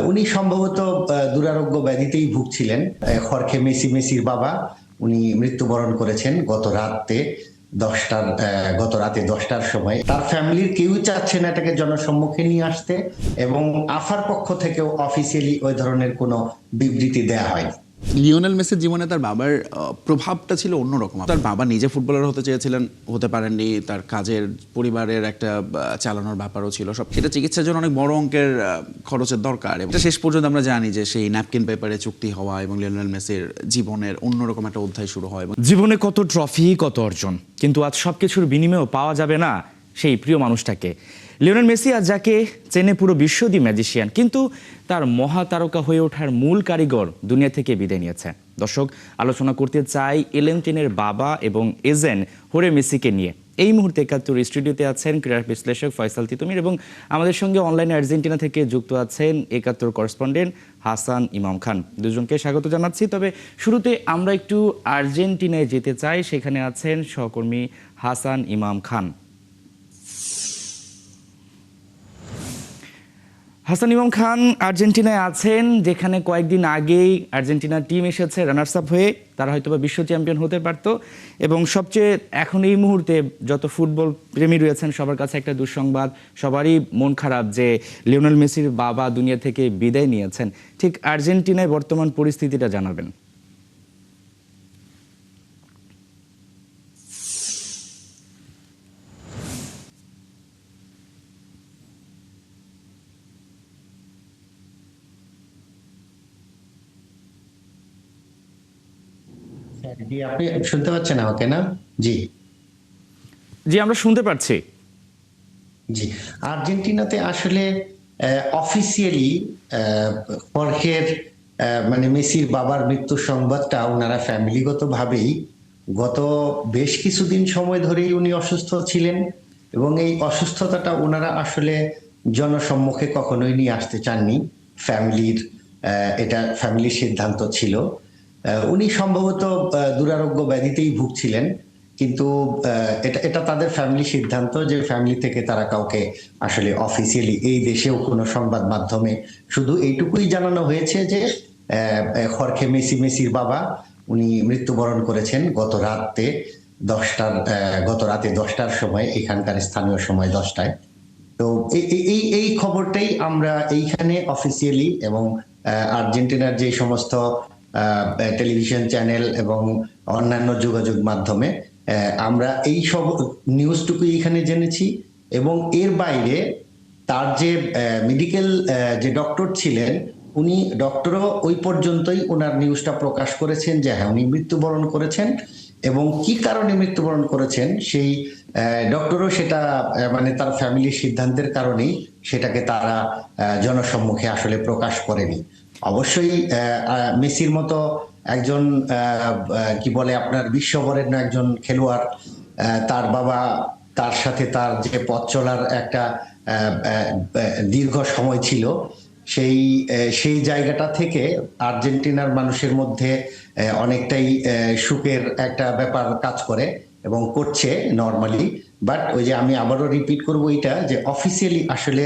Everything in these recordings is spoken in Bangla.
উনি সম্ভবত দুরারোগ্য ব্যাধিতেই ভুগছিলেন। খরখে মেসির বাবা উনি মৃত্যুবরণ করেছেন গত রাতে 10টার সময়। তার ফ্যামিলির কেউই চাচ্ছে না এটাকে জনসম্মুখে নিয়ে আসতে, এবং আফার পক্ষ থেকেও অফিসিয়ালি ওই ধরনের কোনো বিবৃতি দেয়া হয়নি। লিওনেল মেসির জীবনে তার বাবার প্রভাবটা ছিল অন্যরকম। তার বাবা নিজে ফুটবলার হতে চেয়েছিলেন, হতে পারেননি। তার কাজের পরিবারের একটা চালানোর ব্যাপারও ছিল। সব সেটা চিকিৎসার জন্য অনেক বড় অঙ্কের খরচের দরকার, এবং শেষ পর্যন্ত আমরা জানি যে সেই ন্যাপকিন পেপারে চুক্তি হওয়া এবং লিওনেল মেসির জীবনের অন্যরকম একটা অধ্যায় শুরু হয়। জীবনে কত ট্রফি, কত অর্জন, কিন্তু আজ সবকিছুর বিনিময়েও পাওয়া যাবে না সেই প্রিয় মানুষটাকে। লিওনেল মেসি আজ যাকে চেনে পুরো বিশ্ব, দি ম্যাজিশিয়ান, কিন্তু তার মহাতারকা হয়ে ওঠার মূল কারিগর দুনিয়া থেকে বিদায় নিয়েছে। দর্শক, আলোচনা করতে চাই এলেন্টিনের বাবা এবং এজেন্ট হোরে মেসিকে নিয়ে। এই মুহূর্তে একাত্তর স্টুডিওতে আছেন ক্রীড়া বিশ্লেষক ফয়সাল তিতুমির, এবং আমাদের সঙ্গে অনলাইনে আর্জেন্টিনা থেকে যুক্ত আছেন একাত্তর করেসপন্ডেন্ট হাসান ইমাম খান। দুজনকে স্বাগত জানাচ্ছি। তবে শুরুতে আমরা একটু আর্জেন্টিনায় যেতে চাই, সেখানে আছেন সহকর্মী হাসান ইমাম খান। হাসান ইমাম খান আর্জেন্টিনায় আছেন, যেখানে কয়েকদিন আগেই আর্জেন্টিনার টিম এসেছে রানার্স আপ হয়ে। তারা হয়তো বা বিশ্ব চ্যাম্পিয়ন হতে পারত। এবং সবচেয়ে এখন এই মুহূর্তে যত ফুটবল প্রেমী রয়েছেন সবার কাছে একটা দুঃসংবাদ, সবারই মন খারাপ যে লিওনেল মেসির বাবা দুনিয়া থেকে বিদায় নিয়েছেন। ঠিক আর্জেন্টিনায় বর্তমান পরিস্থিতিটা জানাবেন। জি, আপনি শুনতে পাচ্ছেন আমাকে না? জি। জি, আমরা শুনতে পাচ্ছি। জি, আর্জেন্টিনাতে আসলে অফিসিয়ালি খরখের মানে মেসির বাবার মৃত্যুর সংবাদটা ওনারা ফ্যামিলিগতভাবেই গত বেশ কিছুদিন সময় ধরেই উনি অসুস্থ ছিলেন, এবং এই অসুস্থতাটা ওনারা আসলে জনসম্মুখে কখনোই নিয়ে আসতে চাননি। ফ্যামিলির এটা ফ্যামিলির সিদ্ধান্ত ছিল। উনি সম্ভবত দুরারোগ্য ব্যাধিতেই ভুগছিলেন, কিন্তু এটা তাদের ফ্যামিলি সিদ্ধান্ত যে ফ্যামিলি থেকে তারা কাউকে আসলে অফিসিয়ালি এই দেশেও কোনো সংবাদ মাধ্যমে শুধু এইটুকুই জানানো হয়েছে যে খরখে মেসির বাবা উনি মৃত্যুবরণ করেছেন গত রাতে 10টার সময়, এখানকার স্থানীয় সময় 10টায়। তো এই খবরটাই আমরা এইখানে অফিসিয়ালি, এবং আর্জেন্টিনার যে সমস্ত টেলিভিশন চ্যানেল এবং অন্যান্য যোগাযোগ মাধ্যমে আমরা এই সব নিউজটুকুই এখানে জেনেছি। এবং এর বাইরে তার যে মেডিকেল যে ডক্টর ছিলেন, উনি ডক্টরও ওই পর্যন্তই ওনার নিউজটা প্রকাশ করেছেন যে হ্যাঁ উনি মৃত্যুবরণ করেছেন, এবং কি কারণে মৃত্যুবরণ করেছেন সেই ডক্টরও সেটা মানে তার ফ্যামিলির সিদ্ধান্তের কারণেই সেটাকে তারা জনসম্মুখে আসলে প্রকাশ করেনি। অবশ্যই মেসির মতো একজন কি বলে আপনার বিশ্ববরেণ্য একজন খেলোয়াড়, তার বাবা, তার সাথে তার যে পথ চলার একটা দীর্ঘ সময় ছিল, সেই জায়গাটা থেকে আর্জেন্টিনার মানুষের মধ্যে অনেকটাই সুখের একটা ব্যাপার কাজ করে এবং করছে নর্মালি। বাট ওই যে আমি আবারও রিপিট করবো এটা যে অফিসিয়ালি আসলে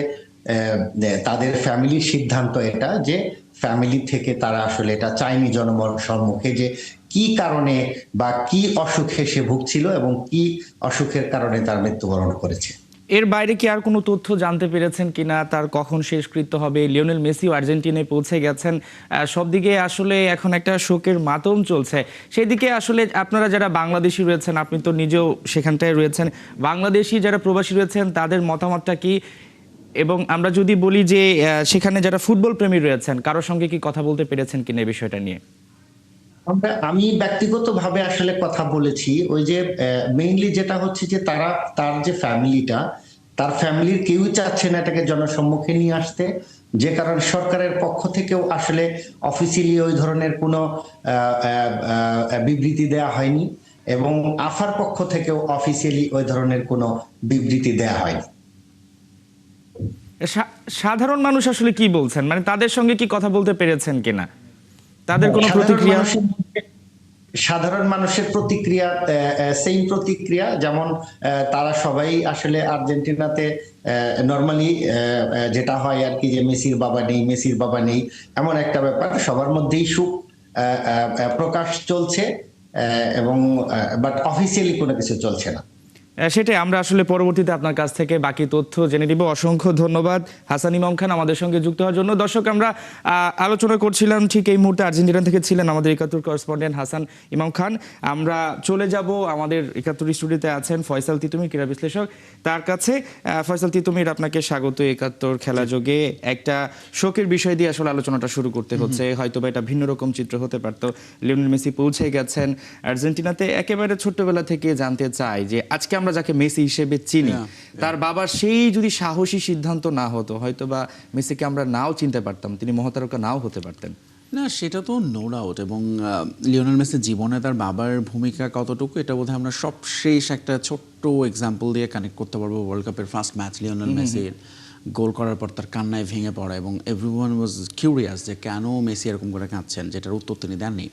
তাদের ফ্যামিলির সিদ্ধান্ত এটা যে ফ্যামিলি থেকে তারা আসলে এটা চায়নি জনমন সম্মুখে যে কি কারণে বা কি অসুখে সে ভুগছিল এবং কি অসুখের কারণে তার মৃত্যুবরণ করেছে। এর বাইরে কি আর কোনো তথ্য জানতে পেরেছেন কিনা? তার কখন শেষকৃত্য হবে? লিওনেল মেসিও আর্জেন্টিনায় পৌঁছে গেছেন। সব দিকে আসলে এখন একটা শোকের মাতম চলছে। সেদিকে আসলে আপনারা যারা বাংলাদেশি রয়েছেন, আপনি তো নিজেও সেখানটায় রয়েছেন, বাংলাদেশি যারা প্রবাসী রয়েছেন তাদের মতামতটা কি? এবং আমরা যদি বলি যে সেখানে যারা ফুটবল প্রেমী রয়েছেন, কারোর সঙ্গে কি কথা বলতে পেরেছেন কিনা এই বিষয়টা নিয়ে? আমি ব্যক্তিগতভাবে আসলে কথা বলেছি। ওই যে মেইনলি যেটা হচ্ছে যে তার যে ফ্যামিলিটা, তার ফ্যামিলির কেউই চাচ্ছে না এটাকে জনসম্মুখে নিয়ে আসতে, যে কারণে সরকারের পক্ষ থেকেও আসলে অফিসিয়ালি ওই ধরনের কোনো বিবৃতি দেয়া হয়নি, এবং আফার পক্ষ থেকেও অফিসিয়ালি ওই ধরনের কোনো বিবৃতি দেয়া হয়নি। সাধারণ মানুষ আসলে কি বলছেন, মানে তাদের সঙ্গে কি কথা বলতে পেরেছেন কিনা, তাদের কোনো সাধারণ প্রতিক্রিয়া? মানুষের মধ্যে সাধারণ মানুষের প্রতিক্রিয়া সেম প্রতিক্রিয়া, যেমন তারা সবাই আসলে আর্জেন্টিনাতে নর্মালি যেটা হয় আর কি, যে মেসির বাবা নেই, মেসির বাবা নেই, এমন একটা ব্যাপার সবার মধ্যেই সুখ প্রকাশ চলছে, এবং বাট অফিসিয়ালি কোনো কিছু চলছে না। সেটাই আমরা আসলে পরবর্তীতে আপনার কাছ থেকে বাকি তথ্য জেনে নিব। অসংখ্য ধন্যবাদ হাসান ইমাম খান আমাদের সঙ্গে যুক্ত হওয়ার জন্য। দর্শক, আমরা আলোচনা করছিলাম, ঠিক এই মুহূর্তে আর্জেন্টিনা থেকে ছিলেন আমাদের ৭১ করেসপন্ডেন্ট হাসান ইমাম খান। আমরা চলে যাব, আমাদের ৭১ স্টুডিওতে আছেন ফয়সাল তিতুমির, ক্রীড়া বিশ্লেষক, তার কাছে। ফয়সাল তিতুমির, আপনাকে স্বাগত ৭১ খেলা যোগে। একটা শোকের বিষয় দিয়ে আসলে আলোচনাটা শুরু করতে হচ্ছে, হয়তো বা এটা ভিন্ন রকম চিত্র হতে পারতো। লিওনেল মেসি পৌঁছে গেছেন আর্জেন্টিনাতে। একেবারে ছোট্টবেলা থেকে জানতে চাই যে আজকে আমরা যাকে মেসি হিসেবে চিনি, তার বাবার সেই যদি সাহসী সিদ্ধান্ত না হতো, হয়তো বা মেসিকে আমরা নাও চিনতে পারতাম, তিনি মহাতারকা নাও হতে পারতেন। না, সেটা তো নো ডাউট। এবং লিওনেল মেসির জীবনে তার বাবার ভূমিকা কতটুকু, এটা বোধহয় আমরা সবশেষ একটা ছোট্ট এক্সাম্পল দিয়ে কানেক্ট করতে পারবো। ওয়ার্ল্ড কাপের ফার্স্ট ম্যাচ লিওনেল মেসির গোল করার পর তার কান্নায় ভেঙে পড়া, এবং এভরিওয়ান ওয়াজ কিউরিয়াস যে কেন মেসি এরকম করে কাঁদছেন, যেটার উত্তর তিনি দেননি।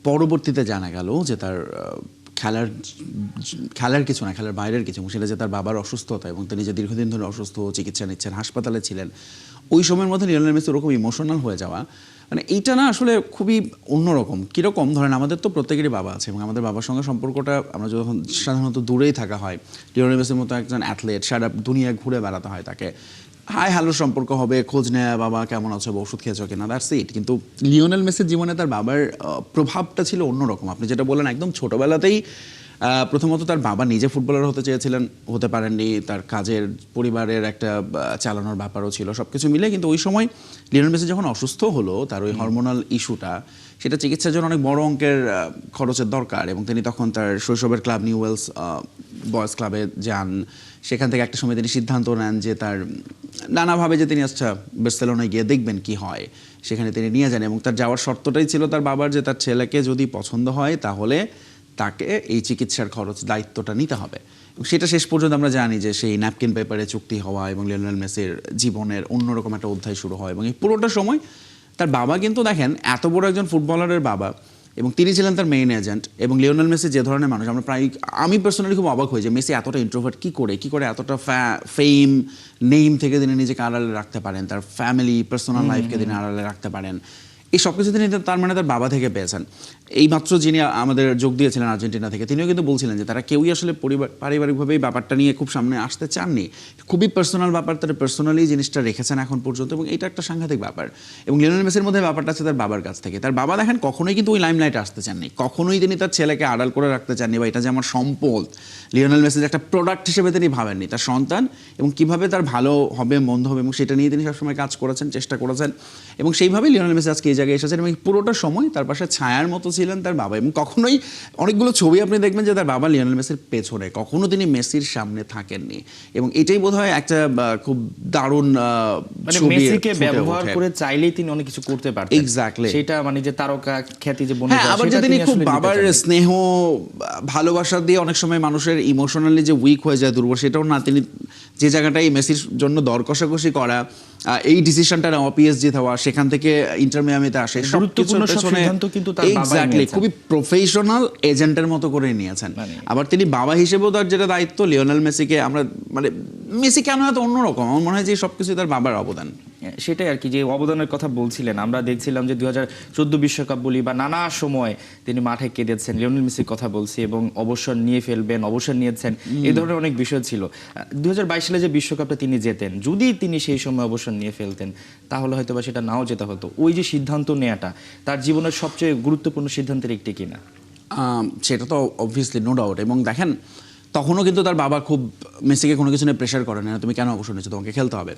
পরবর্তীতে জানা গেল যে তার খেলার কিছু না, খেলার বাইরের কিছু, এবং সেটা যে তার বাবার অসুস্থতা, এবং তিনি যে দীর্ঘদিন ধরে অসুস্থ, চিকিৎসা নিচ্ছেন, হাসপাতালে ছিলেন। ওই সময়ের মধ্যে লিওনেল মেসি ওরকম ইমোশনাল হয়ে যাওয়া, মানে এইটা না আসলে খুবই অন্যরকম। কীরকম, ধরেন আমাদের তো প্রত্যেকেরই বাবা আছে, এবং আমাদের বাবার সঙ্গে সম্পর্কটা, আমরা যখন সাধারণত দূরেই থাকা হয়, লিওনেল মেসির মতো একজন অ্যাথলেট, সারা দুনিয়া ঘুরে বেড়াতে হয় তাকে, হাই হ্যালো সম্পর্ক হবে, খোঁজ নেয়া, বাবা কেমন আছে, ওষুধ খেয়েছ কিনা, দ্যাটস ইট। কিন্তু লিওনেল মেসির জীবনে তার বাবার প্রভাবটা ছিল অন্যরকম। আপনি যেটা বললেন, একদম ছোটবেলাতেই প্রথমত তার বাবা নিজে ফুটবলার হতে চেয়েছিলেন, হতে পারেননি। তার কাজের, পরিবারের একটা চালানোর ব্যাপারও ছিল, সব কিছু মিলে। কিন্তু ওই সময় লিওনেল মেসি যখন অসুস্থ হলো, তার ওই হরমোনাল ইস্যুটা, সেটা চিকিৎসার জন্য অনেক বড় অঙ্কের খরচের দরকার, এবং তিনি তখন তার শৈশবের ক্লাব নিউওয়েলস বয়েজ ক্লাবে যান। সেখান থেকে একটা সময় তিনি সিদ্ধান্ত নেন যে তার নানাভাবে যে তিনি আচ্ছা বার্সেলোনায় গিয়ে দেখবেন কি হয়, সেখানে তিনি নিয়ে যান। এবং তার যাওয়ার শর্তটাই ছিল তার বাবার, যে তার ছেলেকে যদি পছন্দ হয় তাহলে তাকে এই চিকিৎসার খরচ দায়িত্বটা নিতে হবে। সেটা শেষ পর্যন্ত আমরা জানি যে সেই ন্যাপকিন পেপারে চুক্তি হওয়া, এবং লিওনেল মেসির জীবনের অন্যরকম একটা অধ্যায় শুরু হয়। এবং এই পুরোটা সময় তার বাবা কিন্তু দেখেন, এত বড় একজন ফুটবলারের বাবা, এবং তিনি ছিলেন তার মেইন এজেন্ট। এবং লিওনেল মেসি যে ধরনের মানুষ, আমরা প্রায়, আমি পার্সোনালি খুব অবাক হই যে মেসি এতটা ইন্ট্রোভার্ট কী করে এতটা ফেম নেম থেকে তিনি নিজেকে আড়ালে রাখতে পারেন, তার ফ্যামিলি পার্সোনাল লাইফকে তিনি আড়ালে রাখতে পারেন। এই সব কিছু তিনি তার মানে তার বাবা থেকে পেয়েছেন। এইমাত্র যিনি আমাদের যোগ দিয়েছিলেন আর্জেন্টিনা থেকে, তিনিও কিন্তু বলছিলেন যে তারা কেউই আসলে পারিবারিকভাবে এই ব্যাপারটা নিয়ে খুব সামনে আসতে চাননি। খুবই পার্সোনাল ব্যাপার, তারা পার্সোনালি জিনিসটা রেখেছেন এখন পর্যন্ত, এবং এটা একটা সাংঘাতিক ব্যাপার। এবং লিওনেল মেসির মধ্যে ব্যাপারটা আছে তার বাবার কাছ থেকে। তার বাবা দেখেন কখনোই কিন্তু ওই লাইমলাইটে আসতে চাননি, কখনোই তিনি তার ছেলেকে আড়াল করে রাখতে চাননি, বা এটা যে আমার সম্পদ, লিওনেল মেসির একটা প্রোডাক্ট হিসেবে তিনি ভাবেননি, তার সন্তান, এবং কিভাবে তার ভালো হবে মন্দ হবে, এবং সেটা নিয়ে তিনি সবসময় কাজ করেছেন, চেষ্টা করেছেন। এবং সেইভাবেই লিওনেল মেসি আজকে এই জায়গায় এসেছেন, এবং পুরোটা সময় তার পাশে ছায়ার মতো ছিলেন তার বাবা। এবং কখনোই, অনেকগুলো ছবি আপনি দেখবেন যে তার বাবা লিওনেল মেসির পেছনে, কখনো তিনি মেসির সামনে থাকেননি। এবং এটাই বোধহয় একটা খুব দারুণ মানে মেসিকে ব্যবহার করে চাইলেই তিনি অনেক কিছু করতে পারতেন। এক্স্যাক্টলি, সেটা মানে যে তারকা খ্যাতি যে বনে যায়, আবার যে তিনি খুব বাবার স্নেহ ভালোবাসা দিয়ে অনেক সময় মানুষের ইমোশনালি যে উইক হয়ে যায়, দুর্বল, সেটাও না। তিনি যে জায়গাটাই মেসির জন্য দর কষাকষি করা, এই ডিসিশনটা নেওয়া, পিএসজি হওয়া, সেখান থেকে ইন্টার মিয়ামিতে আসে, গুরুত্বপূর্ণ সিদ্ধান্ত কিন্তু তার বাবাই এক্স্যাক্টলি খুবই প্রফেশনাল এজেন্টের মতো করে নিয়েছেন। আবার তিনি বাবা হিসেবেও তার যেটা দায়িত্ব, লিওনেল মেসিকে আমরা, মানে মেসি কেন এত অন্যরকম, আমার মনে হয় যে সবকিছু তার বাবার অবদান। সেটাই আর কি, যে অবদানের কথা বলছিলেন। আমরা দেখছিলাম যে 2014 বিশ্বকাপ বলি বা নানা সময় তিনি মাঠে কেঁদেছেন, লিওনেল মেসির কথা বলছি, এবং অবসর নিয়ে ফেলবেন, অবসর নিয়েছেন, এই ধরনের অনেক বিষয় ছিল। 2022 সালে যে বিশ্বকাপটা তিনি জেতেন, যদি তিনি সেই সময় অবসর নিয়ে ফেলতেন তাহলে হয়তো বা সেটা নাও জেতা হতো। ওই যে সিদ্ধান্ত নেওয়াটা তার জীবনের সবচেয়ে গুরুত্বপূর্ণ সিদ্ধান্তের একটি কিনা, সেটা তো অবভিয়াসলি নো ডাউট। এবং দেখেন, তখনও কিন্তু তার বাবা খুব মেসিকে কোনো কিছু নিয়ে প্রেশার করে না, তুমি কেন অবসর নিচ্ছ, তোমাকে খেলতে হবে।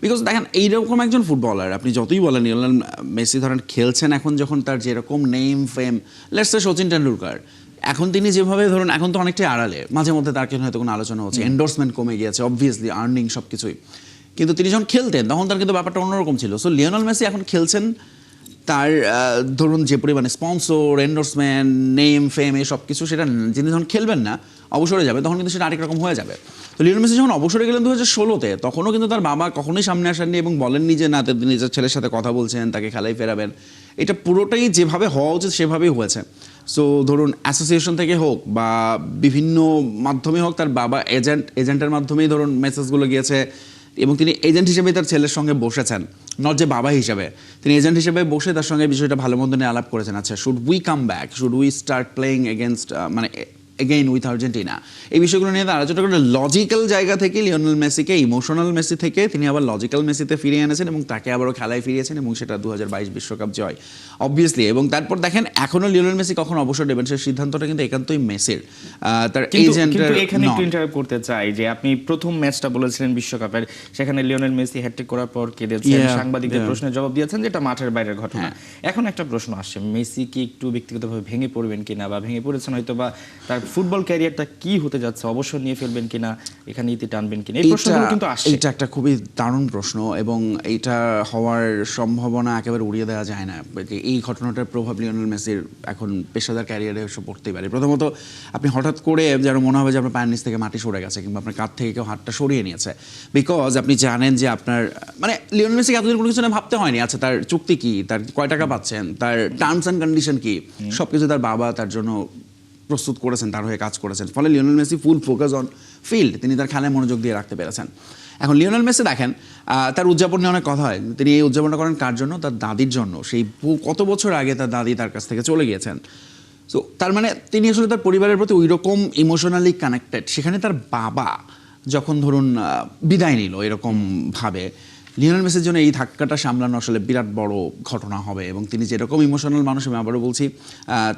বিকজ দেখেন, এইরকম একজন ফুটবলার, আপনি যতই বলেন লিওনেল মেসি ধরেন খেলছেন এখন, যখন তার যেরকম name fame, let's say Sachin Tendulkar, এখন তিনি যেভাবে ধরুন, এখন তো অনেকটাই আড়ালে, মাঝে মধ্যে তার কিন্তু হয়তো কোনো আলোচনা হচ্ছে, এন্ডোর্সমেন্ট কমে গিয়েছে, অবভিয়াসলি আর্নিং সব কিছুই, কিন্তু তিনি যখন খেলতেন তখন তার কিন্তু ব্যাপারটা অন্যরকম ছিল। সো লিওনেল মেসি এখন খেলছেন, তার ধরুন যে পরিমাণে স্পন্সর, এন্ডোর্সমেন্ট, নেম ফেম, এই সব কিছু, সেটা যিনি যখন খেলবেন না, অবসরে যাবে তখন কিন্তু সেটা আরেক রকম হয়ে যাবে। তো লিওনেল মেসি যখন অবসরে গেলেন 2016-তে, তখনও কিন্তু তার বাবা কখনোই সামনে আসেননি এবং বলেননি যে না তিনি নিজের ছেলের সাথে কথা বলছেন, তাকে খেলায় ফেরাবেন। এটা পুরোটাই যেভাবে হওয়া উচিত সেভাবেই হয়েছে। সো ধরুন অ্যাসোসিয়েশন থেকে হোক বা বিভিন্ন মাধ্যমে হোক, তার বাবা এজেন্টের মাধ্যমেই ধরুন মেসেজগুলো গিয়েছে এবং তিনি এজেন্ট হিসেবে তার ছেলের সঙ্গে বসেছেন, নট যে বাবা হিসেবে। তিনি এজেন্ট হিসেবে বসে তার সঙ্গে বিষয়টা ভালো মন্দ নিয়ে আলাপ করেছেন। আচ্ছা, should we come back, should we start playing against মানে এগেইন উইথ আর্জেন্টিনা, এই বিষয়গুলো নিয়ে আলোচনা করে লজিক্যাল জায়গা থেকে লিওনেল মেসিকে ইমোশনাল মেসি থেকে তিনি আবার লজিক্যাল মেসিতে ফিরিয়ে এনেছেন এবং তাকে আবারও খেলায় ফিরিয়েছেন এবং সেটা 2022 বিশ্বকাপ জয় অবভিয়াসলি। এবং তারপর দেখেন এখনো লিওনেল মেসি কখন অবসর নেবেন সেই সিদ্ধান্তটা কিন্তু একান্তই মেসির। তার এজেন্টের এখানে একটু ইন্টারাপ্ট করতে চাই যে আপনি প্রথম ম্যাচটা বলেছিলেন বিশ্বকাপের, সেখানে লিওনেল মেসি হ্যাটট্রিক করার পর কেঁদেছেন, সাংবাদিকদের প্রশ্নের জবাব দিয়েছেন যেটা মাঠের বাইরের ঘটনা। এখন একটা প্রশ্ন আসছে, মেসি কি একটু ব্যক্তিগতভাবে ভেঙে পড়বেন কিনা বা ভেঙে পড়েছেন হয়তো, বা তার ফুটবল ক্যারিয়ারটা কি হতে যাচ্ছে, অবসর নিয়ে ফেলবেন কিনা, এখানে ইতি টানবেন কিনা, এই প্রশ্নগুলো কিন্তু আসছে। এটা একটা খুবই দারুণ প্রশ্ন এবং এইটা হওয়ার সম্ভাবনা একেবারে উড়িয়ে দেওয়া যায় না। এই ঘটনাটার প্রভাব লিওনেল মেসির এখন পেশাদার ক্যারিয়ারে এসে পড়তেই পারে। প্রথমত আপনি হঠাৎ করে যেন মনে হবে যে আপনার পায়ের নিচ থেকে মাটি সরে গেছে কিংবা আপনার কাঁধ থেকে কেউ হাতটা সরিয়ে নিয়েছে, বিকজ আপনি জানেন যে আপনার মানে লিওনেল মেসিকে এতদিন কোনো কিছু না ভাবতে হয়নি। আচ্ছা, তার চুক্তি কি, তার কয় টাকা পাচ্ছেন, তার টার্মস অ্যান্ড কন্ডিশন কি, সবকিছু তার বাবা তার জন্য প্রস্তুত করেছেন, তার হয়ে কাজ করেছেন। ফলে Lionel Messi full focus on field, তিনি তার খেলায় মনোযোগ দিয়ে রাখতে পেরেছেন। এখন লিওনেল মেসি দেখেন তার উদযাপন নিয়ে অনেক কথা হয়, তিনি এই উদযাপনটা করেন কার জন্য, তার দাদির জন্য। সেই কত বছর আগে তার দাদি তার কাছ থেকে চলে গিয়েছেন। সো তার মানে তিনি আসলে তার পরিবারের প্রতি ওই রকম ইমোশনালি কানেক্টেড। সেখানে তার বাবা যখন ধরুন বিদায় নিল এরকম ভাবে, লিওনেল মেসির জন্য এই ধাক্কাটা সামলানো আসলে বিরাট বড় ঘটনা হবে এবং তিনি যেরকম ইমোশনাল মানুষ, আমি আবারও বলছি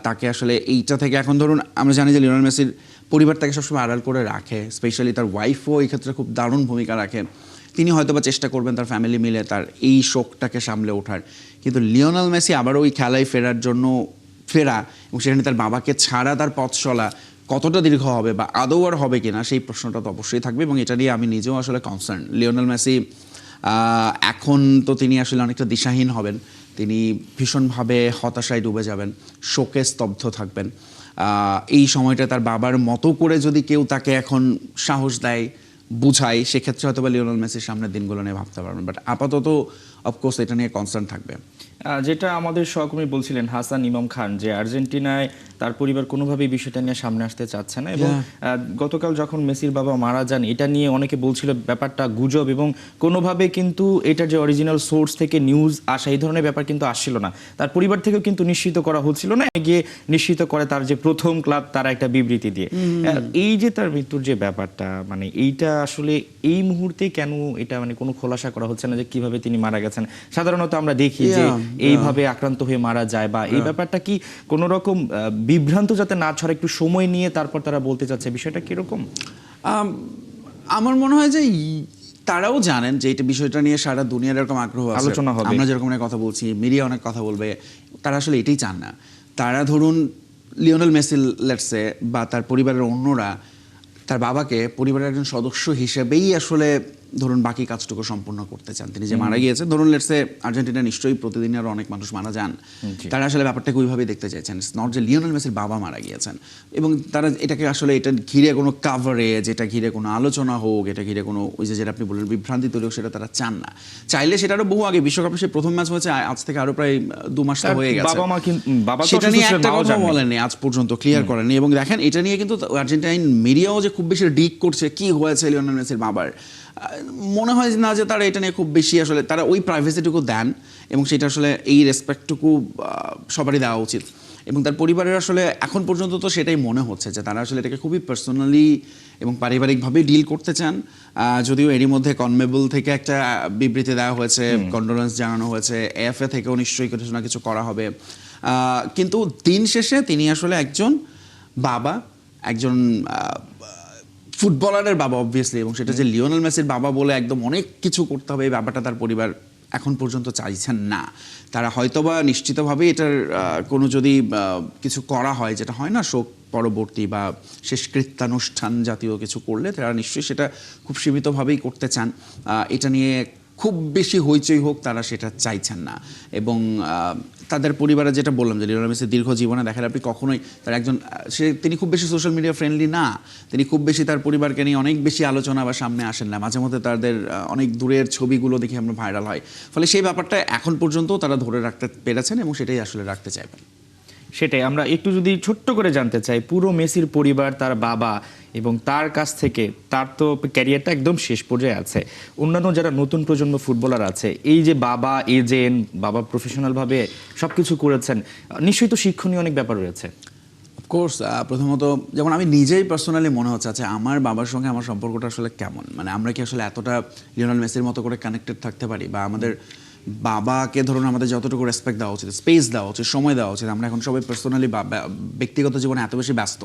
তাকে আসলে এইটা থেকে এখন ধরুন আমরা জানি যে লিওনেল মেসির পরিবার তাকে সবসময় আড়াল করে রাখে, স্পেশালি তার ওয়াইফও এই ক্ষেত্রে খুব দারুণ ভূমিকা রাখে। তিনি হয়তো বা চেষ্টা করবেন তার ফ্যামিলি মিলে তার এই শোকটাকে সামলে ওঠার, কিন্তু লিওনেল মেসি আবারও ওই খেলায় ফেরার জন্য ফেরা এবং সেখানে তার বাবাকে ছাড়া তার পথ চলা কতটা দীর্ঘ হবে বা আদৌ আর হবে কিনা সেই প্রশ্নটা তো অবশ্যই থাকবে এবং এটা নিয়ে আমি নিজেও আসলে কনসার্ন। লিওনেল মেসি এখন তো তিনি আসলে অনেকটা দিশাহীন হবেন, তিনি ভীষণভাবে হতাশায় ডুবে যাবেন, শোকে স্তব্ধ থাকবেন। এই সময়টা তার বাবার মতো করে যদি কেউ তাকে এখন সাহস দেয়, বুঝায়, সেক্ষেত্রে হয়তো বা লিওনেল মেসির সামনের দিনগুলো নিয়ে ভাবতে পারবেন। বাট আপাতত অফকোর্স এটা নিয়ে কনসার্ন থাকবে। যেটা আমাদের সহকর্মী বলছিলেন হাসান ইমাম খান, যে আর্জেন্টিনায় তার পরিবার কোনোভাবেই বিষয়টা নিয়ে সামনে আসতে চাচ্ছে না এবং গতকাল যখন মেসির বাবা মারা যান এটা নিয়ে অনেকে বলছিল ব্যাপারটা গুজব এবং কোনোভাবে কিন্তু এটার যে অরিজিনাল সোর্স থেকে নিউজ আসা এই ধরনের ব্যাপার কিন্তু আসছিল না। তার পরিবার থেকেও কিন্তু নিশ্চিত করা হচ্ছিল না, গিয়ে নিশ্চিত করে তার যে প্রথম ক্লাব তারা একটা বিবৃতি দিয়ে। এই যে তার মৃত্যুর যে ব্যাপারটা, মানে এইটা আসলে এই মুহূর্তে কেন এটা মানে কোনো খোলাসা করা হচ্ছে না যে কিভাবে তিনি মারা গেছেন? সাধারণত আমরা দেখি যে এইভাবে আক্রান্ত হয়ে মারা যায়, বা এই ব্যাপারটা কি কোন রকম বিভ্রান্ত যাতে না ছড়ে একটু সময় নিয়ে তারপর তারা বলতে চাচ্ছে, বিষয়টা কিরকম? আমার মনে হয় যে তারাও জানেন যে এটা বিষয়টা নিয়ে সারা দুনিয়ার এরকম আগ্রহ আছে, আলোচনা হবে, আমরা যেরকম কথা বলছি, মিডিয়া অনেক কথা বলবে, তারা আসলে এটাই চান না। তারা ধরুন লিওনেল মেসি লেটসে বা তার পরিবারের অন্যরা তার বাবাকে পরিবারের একজন সদস্য হিসেবেই আসলে ধরুন বাকি কাজটুকু সম্পূর্ণ করতে চান। তিনি যে মারা গিয়েছেন, ধরুন লেটসে আর্জেন্টিনা নিশ্চয়ই প্রতিদিন আরো অনেক মানুষ মারা যান, তারা আসলে ব্যাপারটাকে ওইভাবেই দেখতে চাইছেন, নট যে লিওনেল মেসির বাবা মারা গিয়েছেন। এবং তারা এটাকে আসলে এটা ঘিরে কোনো কাভারেজ, এটা ঘিরে কোনো আলোচনা হোক, এটা ঘিরে কোনো ওই যে যেটা আপনি বললেন বিভ্রান্তি তৈরি হোক, সেটা তারা চান না। চাইলে সেটা আরো বহু আগে বিশ্বকাপে সে প্রথম ম্যাচ হয়েছে আজ থেকে আরো প্রায় 2 মাস হয়ে গেছে, সেটা নিয়ে একটা কথা বলেননি আজ পর্যন্ত, ক্লিয়ার করেননি। এবং দেখেন এটা নিয়ে কিন্তু আর্জেন্টাইন মিডিয়াও যে খুব বেশি ডিগ করছে কি হয়েছে লিওনেল মেসির বাবার, মনে হয় না যে তারা এটা নিয়ে খুব বেশি আসলে তারা ওই প্রাইভেসিটুকু দেন এবং সেটা আসলে এই রেসপেক্টটুকু সবারই দেওয়া উচিত। এবং তার পরিবারের আসলে এখন পর্যন্ত তো সেটাই মনে হচ্ছে যে তারা আসলে এটাকে খুবই পার্সোনালি এবং পারিবারিকভাবেই ডিল করতে চান। যদিও এরই মধ্যে কনমেবল থেকে একটা বিবৃতি দেওয়া হয়েছে, কন্ডোলেন্স জানানো হয়েছে, এএফএ থেকেও নিশ্চয়ই কিছু না কিছু করা হবে। কিন্তু দিন শেষে তিনি আসলে একজন বাবা, একজন ফুটবলারের বাবা অবভিয়াসলি, এবং সেটা যে লিওনেল মেসির বাবা বলে একদম অনেক কিছু করতে হবে এই ব্যাপারটা তার পরিবার এখন পর্যন্ত চাইছেন না। তারা হয়তোবা নিশ্চিতভাবে এটার কোনো যদি কিছু করা হয়, যেটা হয় না শোক পরবর্তী বা শেষকৃত্যানুষ্ঠান জাতীয় কিছু করলে, তারা নিশ্চয়ই সেটা খুব সীমিতভাবেই করতে চান। এটা নিয়ে খুব বেশি হইচই হোক তারা সেটা চাইছেন না। এবং তাদের পরিবারে যেটা বললাম যে লিওনেল মেসির দীর্ঘ জীবনে দেখেন আপনি কখনোই তার একজন তিনি খুব বেশি সোশ্যাল মিডিয়া ফ্রেন্ডলি না, তিনি খুব বেশি তার পরিবারকে নিয়ে অনেক বেশি আলোচনা বা সামনে আসেন না, মাঝে মধ্যে তাদের অনেক দূরের ছবিগুলো দেখে আমরা ভাইরাল হয়, ফলে সেই ব্যাপারটা এখন পর্যন্ত তারা ধরে রাখতে পেরেছেন এবং সেটাই আসলে রাখতে চাইবেন। সেটাই আমরা একটু যদি ছোট্ট করে জানতে চাই, পুরো মেসির পরিবার, তার বাবা এবং তার কাছ থেকে, তার তো ক্যারিয়ারটা একদম শেষ পর্যায়ে আছে, অন্যান্য যারা নতুন প্রজন্ম ফুটবলার আছে, এই যে বাবা এজেন্ট, বাবা প্রফেশনালভাবে সব কিছু করেছেন, নিশ্চয়ই তো শিক্ষণীয় অনেক ব্যাপার রয়েছে। অফকোর্স, প্রথমত যেমন আমি নিজেই পার্সোনালি মনে হচ্ছে আচ্ছা আমার বাবার সঙ্গে আমার সম্পর্কটা আসলে কেমন, মানে আমরা কি আসলে এতটা লিওনেল মেসির মতো করে কানেক্টেড থাকতে পারি, বা আমাদের বাবাকে ধরুন আমাদের যতটুকু রেসপেক্ট দেওয়া উচিত, স্পেস দেওয়া উচিত, সময় দেওয়া উচিত, আমরা এখন সবাই পার্সোনালি ব্যক্তিগত জীবনে এত বেশি ব্যস্ত,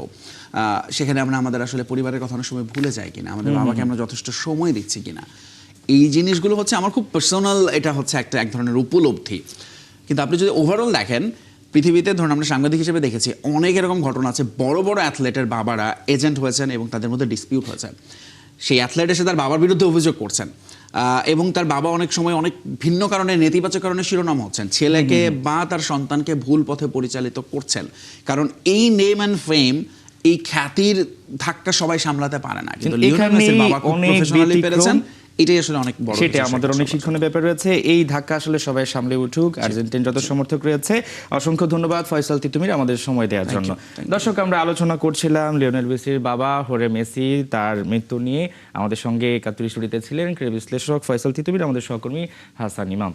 সেখানে আমরা আমাদের আসলে পরিবারের কথা অনেক সময় ভুলে যাই কিনা, আমাদের বাবাকে আমরা যথেষ্ট সময় দিচ্ছি কিনা, এই জিনিসগুলো হচ্ছে আমার খুব পার্সোনাল, এটা হচ্ছে এক ধরনের উপলব্ধি। কিন্তু আপনি যদি ওভারঅল দেখেন পৃথিবীতে, ধরুন আমরা সাংবাদিক হিসেবে দেখেছি অনেক এরকম ঘটনা আছে, বড় বড় অ্যাথলেটের বাবারা এজেন্ট হয়েছেন এবং তাদের মধ্যে ডিসপিউট হয়েছে, সেই অ্যাথলেট এসে তার বাবার বিরুদ্ধে অভিযোগ করছেন এবং তার বাবা অনেক সময় অনেক ভিন্ন কারণে, নেতিবাচক কারণে শিরোনাম হচ্ছেন, ছেলেকে বা তার সন্তানকে ভুল পথে পরিচালিত করছেন, কারণ এই নেম অ্যান্ড ফেম, এই খ্যাতির ধাক্কা সবাই সামলাতে পারে না, কিন্তু লিওনেল মেসির বাবা খুব প্রফেশনালি পেরেছেন, এটাই আসলে অনেক বড়, সেটাই আমাদের অনেক শিক্ষণীয় ব্যাপার রয়েছে। এই ধাক্কা আসলে সবাই সামলে উঠুক, আর্জেন্টিন যত সমর্থক রয়েছে। অসংখ্য ধন্যবাদ ফয়সাল তিতুমির আমাদের সময় দেওয়ার জন্য। দর্শক, আমরা আলোচনা করছিলাম লিওনেল মেসির বাবা হোরে মেসি, তার মৃত্যু নিয়ে। আমাদের সঙ্গে ৭১ স্টুডিওতে ছিলেন ক্রীড়া বিশ্লেষক ফয়সাল তিতুমির, আমাদের সহকর্মী হাসান ইমাম।